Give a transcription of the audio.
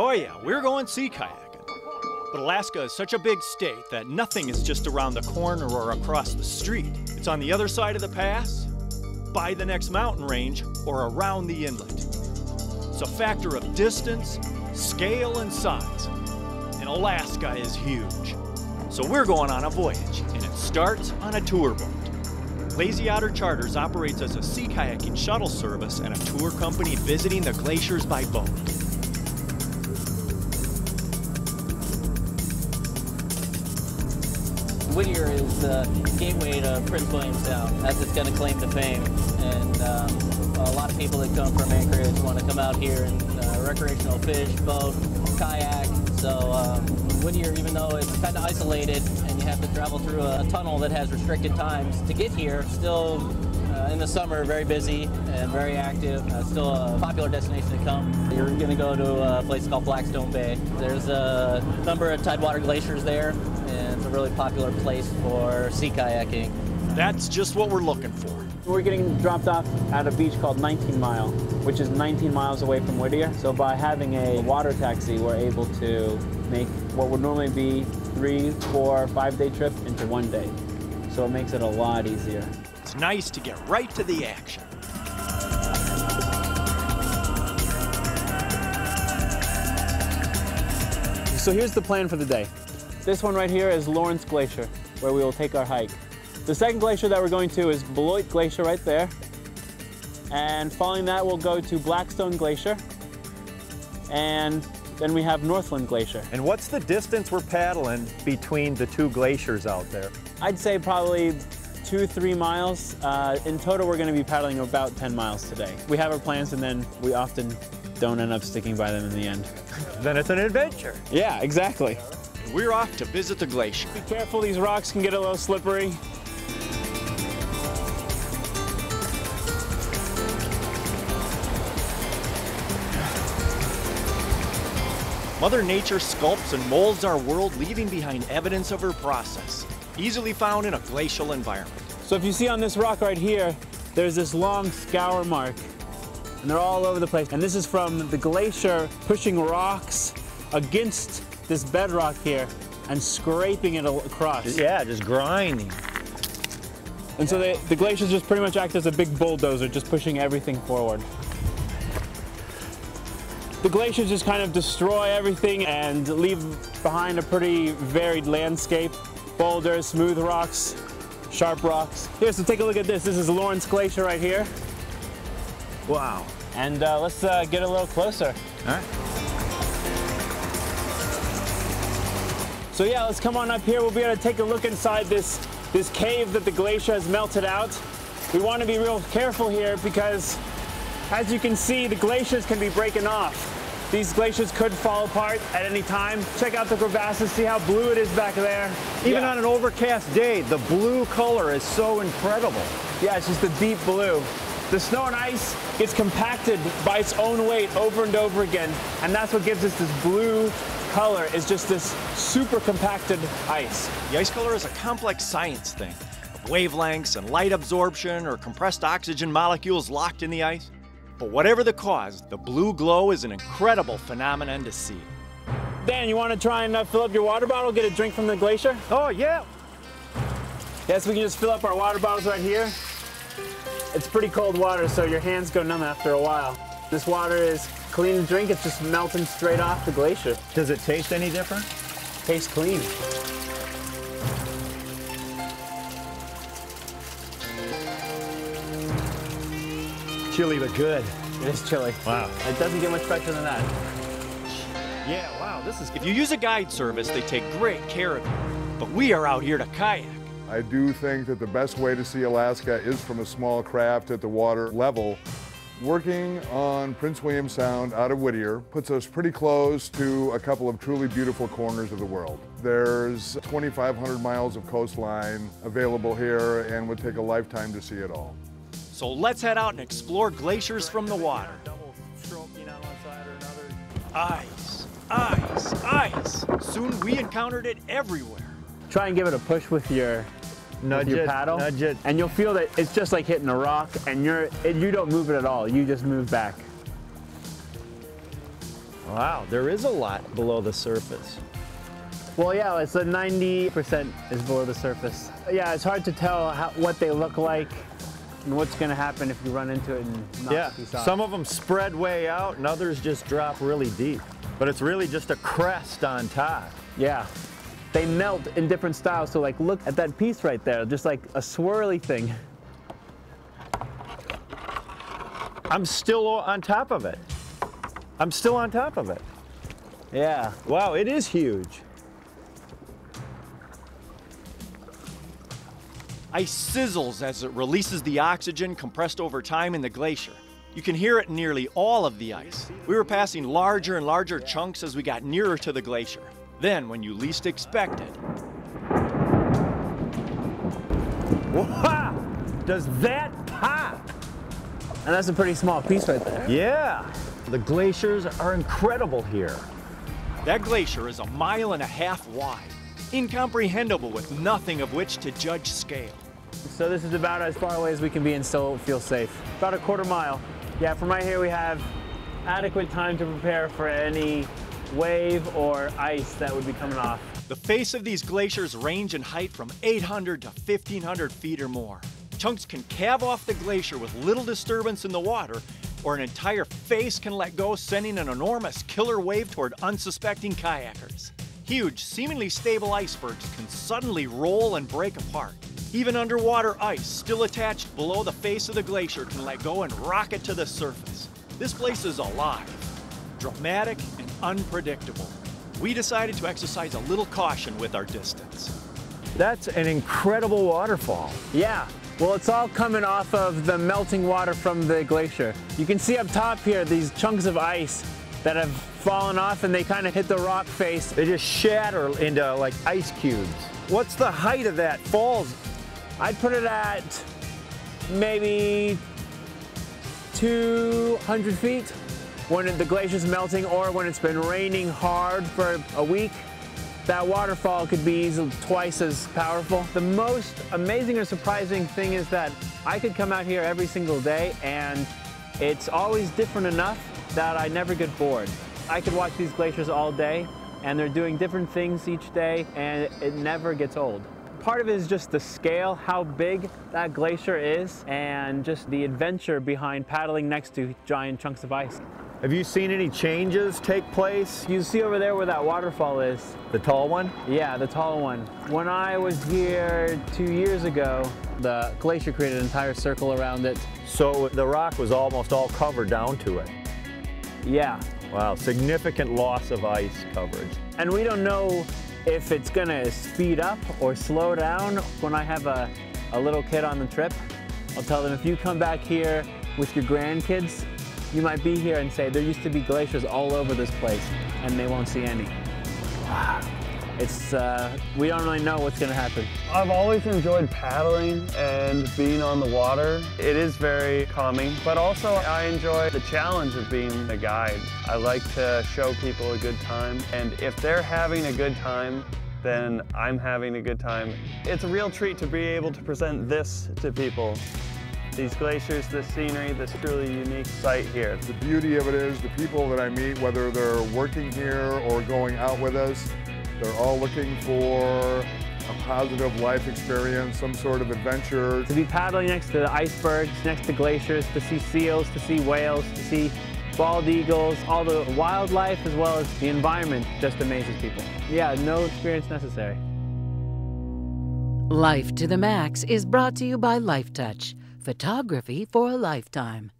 Oh yeah, we're going sea kayaking. But Alaska is such a big state that nothing is just around the corner or across the street. It's on the other side of the pass, by the next mountain range, or around the inlet. It's a factor of distance, scale, and size. And Alaska is huge. So we're going on a voyage, and it starts on a tour boat. Lazy Otter Charters operates as a sea kayaking shuttle service and a tour company visiting the glaciers by boat. Whittier is the gateway to Prince William Sound, as it's going to claim to fame. And a lot of people that come from Anchorage want to come out here and recreational fish, boat, kayak. So Whittier, even though it's kind of isolated and you have to travel through a tunnel that has restricted times to get here, still in the summer very busy and very active. Still a popular destination to come. You're going to go to a place called Blackstone Bay. There's a number of tidewater glaciers there, and it's a really popular place for sea kayaking. That's just what we're looking for. We're getting dropped off at a beach called 19 Mile, which is 19 miles away from Whittier. So by having a water taxi, we're able to make what would normally be 3, 4, 5-day trip into 1 day. So it makes it a lot easier. It's nice to get right to the action. So here's the plan for the day. This one right here is Lawrence Glacier, where we will take our hike. The second glacier that we're going to is Beloit Glacier right there. And following that, we'll go to Blackstone Glacier. And then we have Northland Glacier. And what's the distance we're paddling between the two glaciers out there? I'd say probably 2-3 miles. In total, we're going to be paddling about 10 miles today. We have our plans, and then we often don't end up sticking by them in the end. Then it's an adventure. Yeah, exactly. We're off to visit the glacier. Be careful, these rocks can get a little slippery. Mother Nature sculpts and molds our world, leaving behind evidence of her process, easily found in a glacial environment. So if you see on this rock right here, there's this long scour mark, and they're all over the place. And this is from the glacier pushing rocks against this bedrock here and scraping it across. Yeah, just grinding. And so the glaciers just pretty much act as a big bulldozer, just pushing everything forward. The glaciers just kind of destroy everything and leave behind a pretty varied landscape. Boulders, smooth rocks, sharp rocks. Here, so take a look at this. This is Lawrence Glacier right here. Wow. And let's get a little closer. All right. So yeah, let's come on up here. We'll be able to take a look inside this cave that the glacier has melted out. We want to be real careful here because, as you can see, the glaciers can be breaking off. These glaciers could fall apart at any time. Check out the crevasses, see how blue it is back there. Even on an overcast day, the blue color is so incredible. Yeah, it's just the deep blue. The snow and ice gets compacted by its own weight over and over again, and that's what gives us this blue color, is just this super compacted ice. The ice color is a complex science thing, of wavelengths and light absorption or compressed oxygen molecules locked in the ice. But whatever the cause, the blue glow is an incredible phenomenon to see. Dan, you want to try and fill up your water bottle, get a drink from the glacier? Oh, yeah. Yes, we can just fill up our water bottles right here. It's pretty cold water, so your hands go numb after a while. This water is clean to drink. It's just melting straight off the glacier. Does it taste any different? Tastes clean. Chilly but good. It is chilly. Wow. It doesn't get much better than that. Yeah, wow, this is... If you use a guide service, they take great care of you. But we are out here to kayak. I do think that the best way to see Alaska is from a small craft at the water level. Working on Prince William Sound out of Whittier puts us pretty close to a couple of truly beautiful corners of the world. There's 2,500 miles of coastline available here and would take a lifetime to see it all. So let's head out and explore glaciers from the water. Ice, ice, ice. Soon we encountered it everywhere. Try and give it a push with your paddle, nudge it. and you'll feel that it's just like hitting a rock, and you don't move it at all. You just move back. Wow, there is a lot below the surface. Well, yeah, it's a 90% is below the surface. Yeah, it's hard to tell what they look like and what's going to happen if you run into it and knock Yeah, a piece off. some of them spread way out and others just drop really deep. But it's really just a crest on top. Yeah, they melt in different styles. So like, look at that piece right there, just like a swirly thing. I'm still on top of it. I'm still on top of it. Yeah. Wow, it is huge. Ice sizzles as it releases the oxygen compressed over time in the glacier. You can hear it in nearly all of the ice. We were passing larger and larger chunks as we got nearer to the glacier. Then, when you least expect it, Wow! Does that pop? And that's a pretty small piece right there. Yeah. The glaciers are incredible here. that glacier is 1.5 miles wide, incomprehensible with nothing of which to judge scale. So this is about as far away as we can be and still feel safe. About a quarter mile. Yeah, from right here we have adequate time to prepare for any wave or ice that would be coming off. The face of these glaciers range in height from 800 to 1,500 feet or more. Chunks can calve off the glacier with little disturbance in the water, or an entire face can let go, sending an enormous killer wave toward unsuspecting kayakers. Huge, seemingly stable icebergs can suddenly roll and break apart. Even underwater ice, still attached below the face of the glacier, can let go and rocket to the surface. This place is alive, dramatic, and unpredictable. We decided to exercise a little caution with our distance. That's an incredible waterfall. Yeah, well, it's all coming off of the melting water from the glacier. You can see up top here these chunks of ice that have fallen off and they kind of hit the rock face. They just shatter into like ice cubes. What's the height of that falls? I'd put it at maybe 200 feet when the glacier's melting, or when it's been raining hard for a week. That waterfall could be easily twice as powerful. The most amazing or surprising thing is that I could come out here every single day and it's always different enough that I never get bored. I could watch these glaciers all day and they're doing different things each day and it never gets old. Part of it is just the scale, how big that glacier is, and just the adventure behind paddling next to giant chunks of ice. Have you seen any changes take place? You see over there where that waterfall is? The tall one? Yeah, the tall one. When I was here 2 years ago, the glacier created an entire circle around it. So the rock was almost all covered down to it. Yeah. Wow, significant loss of ice coverage. And we don't know if it's gonna speed up or slow down. When I have a little kid on the trip, I'll tell them, if you come back here with your grandkids, you might be here and say, there used to be glaciers all over this place, and they won't see any. It's, we don't really know what's gonna happen. I've always enjoyed paddling and being on the water. It is very calming, but also I enjoy the challenge of being a guide. I like to show people a good time, and if they're having a good time, then I'm having a good time. It's a real treat to be able to present this to people. These glaciers, this scenery, this truly unique site here. The beauty of it is the people that I meet, whether they're working here or going out with us, they're all looking for a positive life experience, some sort of adventure. To be paddling next to the icebergs, next to glaciers, to see seals, to see whales, to see bald eagles, all the wildlife as well as the environment just amazes people. Yeah, no experience necessary. Life to the Max is brought to you by Life Touch, photography for a lifetime.